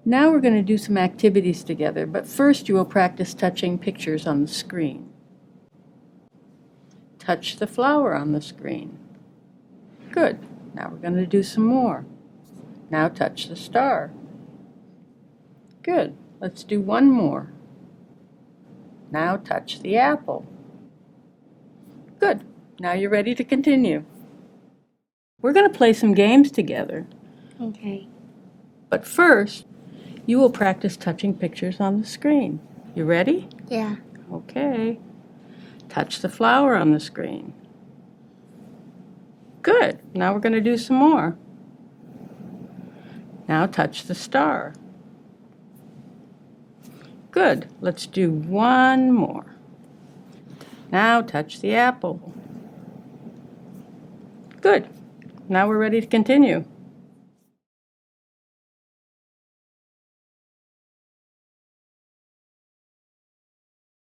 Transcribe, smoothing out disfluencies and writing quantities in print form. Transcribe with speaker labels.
Speaker 1: Now we're going to do some activities together, but first you will practice touching pictures on the screen. Touch the flower on the screen. Good. Now we're going to do some more. Now touch the star. Good. Let's do one more. Now touch the apple. Good. Now you're ready to continue. We're going to play some games together.
Speaker 2: Okay.
Speaker 1: But first, you will practice touching pictures on the screen. You ready?
Speaker 2: Yeah.
Speaker 1: Okay. Touch the flower on the screen. Good. Now we're going to do some more. Now touch the star. Good. Let's do one more. Now touch the apple. Good. Now we're ready to continue.